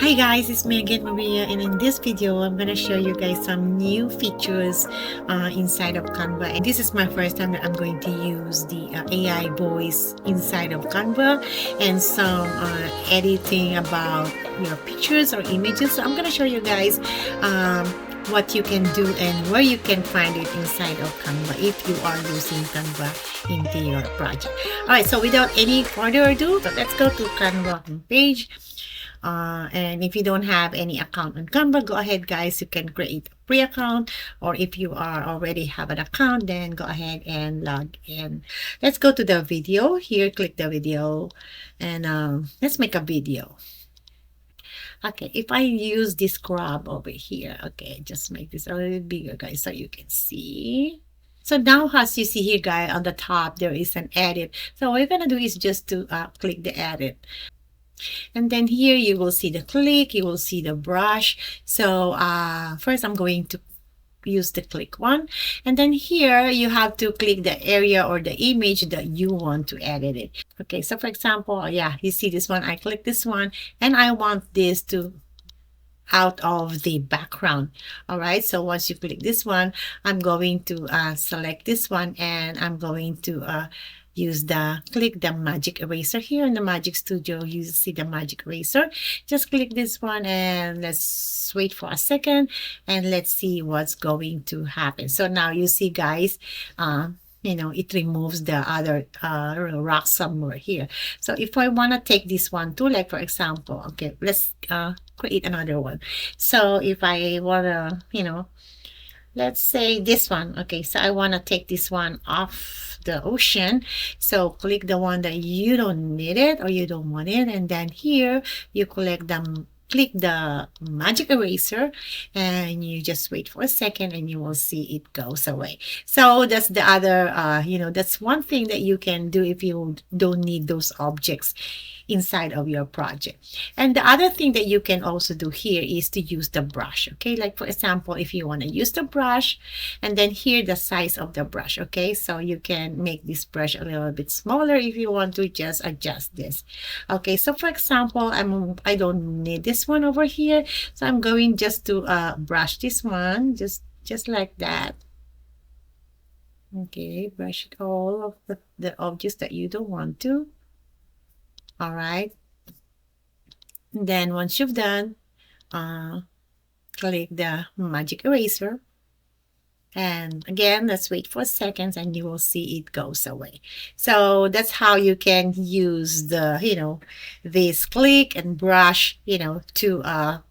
Hi guys, it's me again, Maria, and in this video I'm gonna show you guys some new features inside of Canva. And this is my first time that I'm going to use the AI voice inside of Canva and some editing about your pictures or images. So I'm gonna show you guys what you can do and where you can find it inside of Canva if you are using Canva into your project. Alright, so without any further ado, let's go to Canva page. And if you don't have any account on Canva, go ahead guys, you can create a free account, or if you are already have an account, then go ahead and log in. Let's go to the video here, click the video, and let's make a video. Okay, if I use this crop over here, okay, just make this a little bit bigger guys so you can see. So now as you see here guys, on the top there is an edit. So what you're gonna do is just to click the edit. And then here you will see the click, you will see the brush. So first I'm going to use the click one, and then here you have to click the area or the image that you want to edit it. Okay, so for example, yeah, you see this one, I click this one and I want this to out of the background. All right, so once you click this one, I'm going to select this one, and I'm going to click the magic eraser here in the Magic Studio. You see the magic eraser, just click this one and let's wait for a second and let's see what's going to happen. So now you see guys, it removes the other rock somewhere here. So if I want to take this one too, like for example, okay, let's create another one. So if I want to, let's say this one. Okay, so I want to take this one off the ocean. So click the one that you don't need it or you don't want it, and then here you click the magic eraser and you just wait for a second and you will see it goes away. So that's the other that's one thing that you can do if you don't need those objects inside of your project. And the other thing that you can also do here is to use the brush. Okay, like for example, if you want to use the brush, and then here the size of the brush. Okay, so you can make this brush a little bit smaller if you want to just adjust this. Okay, so for example, I don't need this one over here, so I'm going just to brush this one just like that. Okay, brush it all of the objects that you don't want to. All right, and then once you've done, click the magic eraser, and again let's wait for seconds and you will see it goes away. So that's how you can use the this click and brush to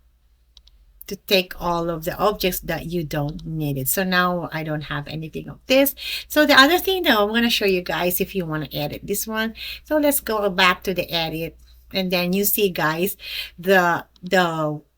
take all of the objects that you don't need it. So now I don't have anything of this. So the other thing though, I'm going to show you guys if you want to edit this one. So let's go back to the edit, and then you see guys, the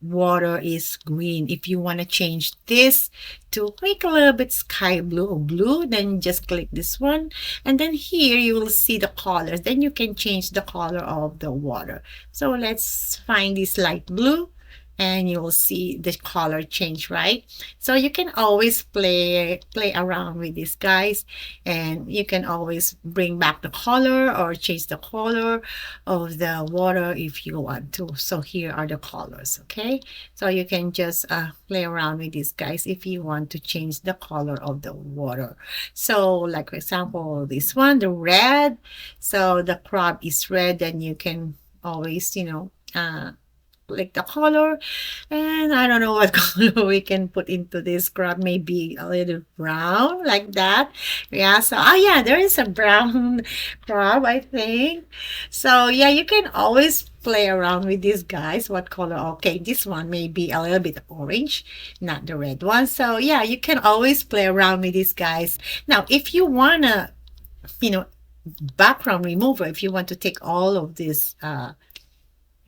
water is green. If you want to change this to make a little bit sky blue or blue, then just click this one, and then here you will see the colors. Then you can change the color of the water. So let's find this light blue, and you will see the color change, right? So you can always play around with these guys, and you can always bring back the color or change the color of the water if you want to. So here are the colors. Okay, so you can just play around with these guys if you want to change the color of the water. So like for example, this one, the red, so the crop is red, then you can always like the color, and I don't know what color we can put into this crop, maybe a little brown like that. Yeah, so yeah, there is a brown crop, I think. So yeah, you can always play around with these guys. What color? Okay, this one may be a little bit orange, not the red one. So yeah, you can always play around with these guys. Now if you wanna background remover, if you want to take all of this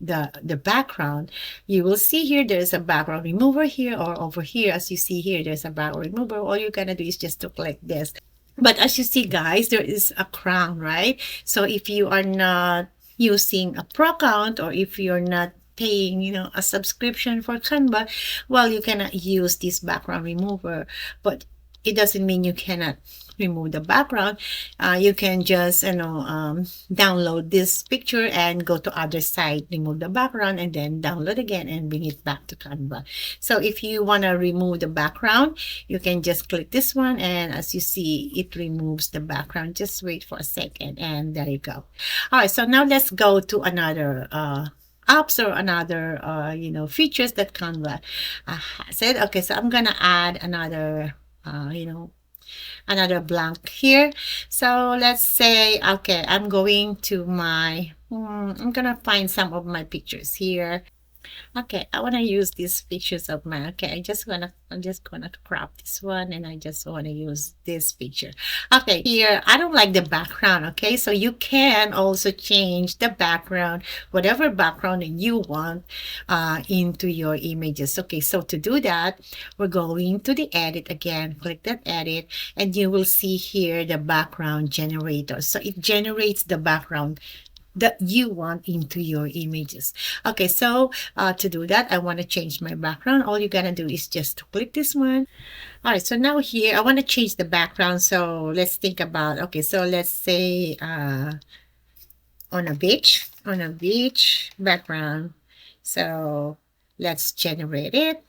the background, you will see here there's a background remover here, or over here as you see here there's a background remover. All you're gonna do is just to click this. But as you see guys, there is a crown, right? So if you are not using a pro account, or if you're not paying a subscription for Canva, well, you cannot use this background remover. But it doesn't mean you cannot remove the background, you can just download this picture and go to other site, remove the background, and then download again and bring it back to Canva. So if you want to remove the background, you can just click this one, and as you see, it removes the background. Just wait for a second, and there you go. All right, so now let's go to another apps or another features that Canva said. Okay, so I'm gonna add another another blank here. So let's say, okay, I'm going to my I'm gonna find some of my pictures here. Okay, I want to use these pictures of mine. Okay, I'm just gonna crop this one, and I just want to use this picture. Okay, here I don't like the background. Okay, so you can also change the background, whatever background you want, into your images. Okay, so to do that, we're going to the edit again. Click that edit, and you will see here the background generator. So it generates the background that you want into your images. Okay, so to do that, I want to change my background. All you gotta do is just to click this one. All right, so now here I want to change the background. So let's think about, okay, so let's say on a beach background. So let's generate it.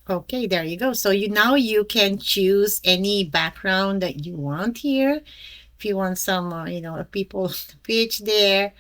Okay, there you go. So now you can choose any background that you want here. If you want some, people beach there.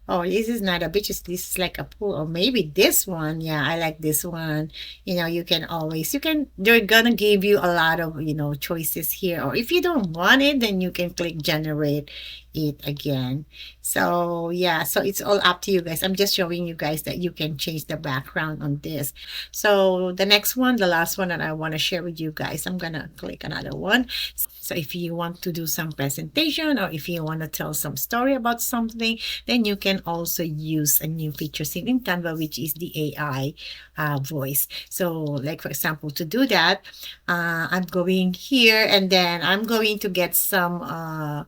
Oh, this is not a beach. This is like a pool. Or maybe this one. Yeah, I like this one. They're gonna give you a lot of, choices here. Or if you don't want it, then you can click generate it again. So yeah, so it's all up to you guys. I'm just showing you guys that you can change the background on this. So the next one, the last one that I want to share with you guys, I'm gonna click another one. So if you want to do some presentation, or if you want to tell some story about something, then you can also use a new feature in Canva, which is the AI voice. So like, for example, to do that, I'm going here, and then I'm going to get some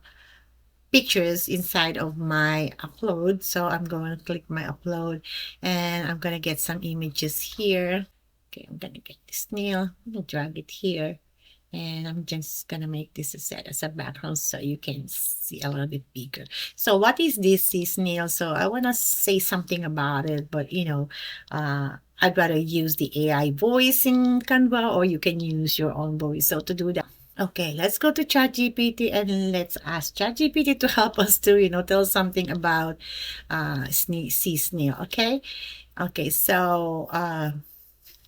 pictures inside of my upload. So I'm going to click my upload, and I'm going to get some images here. Okay, I'm going to get this snail. I'm going to drag it here. And I'm just going to make this set as a background so you can see a little bit bigger. So what is this sea snail? So I want to say something about it, but I'd rather use the AI voice in Canva, or you can use your own voice. So to do that, okay, let's go to ChatGPT, and let's ask ChatGPT to help us to, tell something about sea snail. Okay. Okay. So,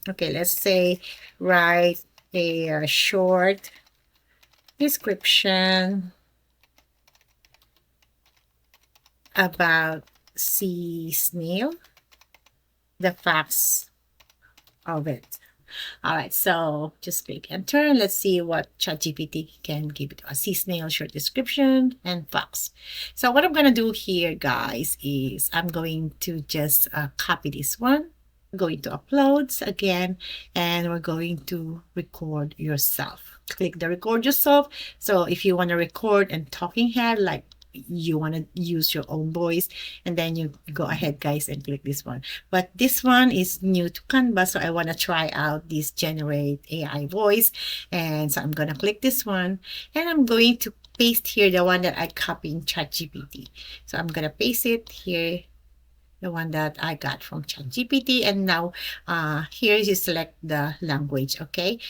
okay, let's say write a short description about sea snail, the facts of it. All right, so just click enter. Let's see what ChatGPT can give it to us. Sea snail, short description, and facts. So what I'm going to do here, guys, is I'm going to just copy this one. Going to uploads again, and we're going to record yourself. Click the record yourself. So if you want to record and talking head, like you want to use your own voice, and then you go ahead, guys, and click this one. But this one is new to Canva, so I want to try out this generate AI voice. And so I'm going to click this one, and I'm going to paste here the one that I copied in ChatGPT. So I'm going to paste it here, the one that I got from ChatGPT. And now here you select the language. Okay,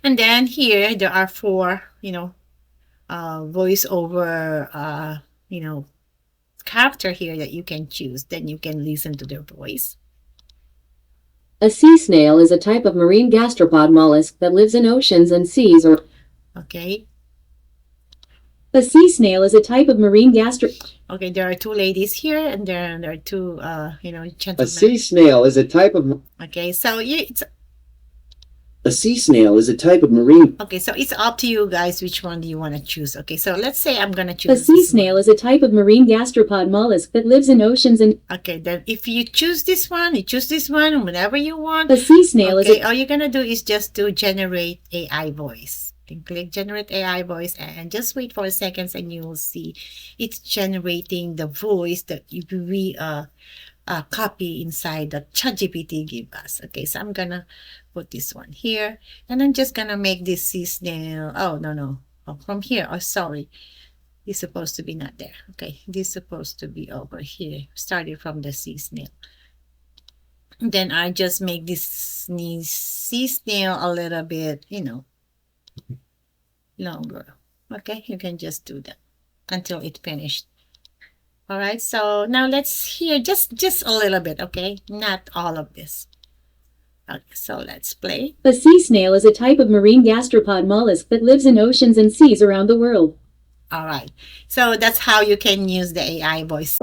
and then here there are four voice over character here that you can choose. Then you can listen to their voice. A sea snail is a type of marine gastropod mollusk that lives in oceans and seas. Or okay, a sea snail is a type of marine okay, there are two ladies here, and there are two gentlemen. A sea snail is a type of okay, so it's a sea snail is a type of marine. Okay, so it's up to you guys which one do you want to choose. Okay, so let's say I'm gonna A choose sea this snail one. is a type of marine gastropod mollusk that lives in oceans and Okay, then if you choose this one, you choose this one whenever you want. a sea snail is Okay, a all you're gonna do is just to generate AI voice. Then click generate AI voice, and just wait for seconds, and you will see it's generating the voice that we copy inside that ChatGPT give us. Okay, so I'm gonna put this one here, and I'm just gonna make this sea snail. Oh, no. Oh, from here. Oh, sorry. It's supposed to be not there. Okay, this is supposed to be over here. Started from the sea snail. Then I just make this sea snail a little bit, longer. Okay, you can just do that until it finished. All right, so now let's hear just a little bit, okay? Not all of this. Okay, so let's play. A sea snail is a type of marine gastropod mollusk that lives in oceans and seas around the world. All right, so that's how you can use the AI voice.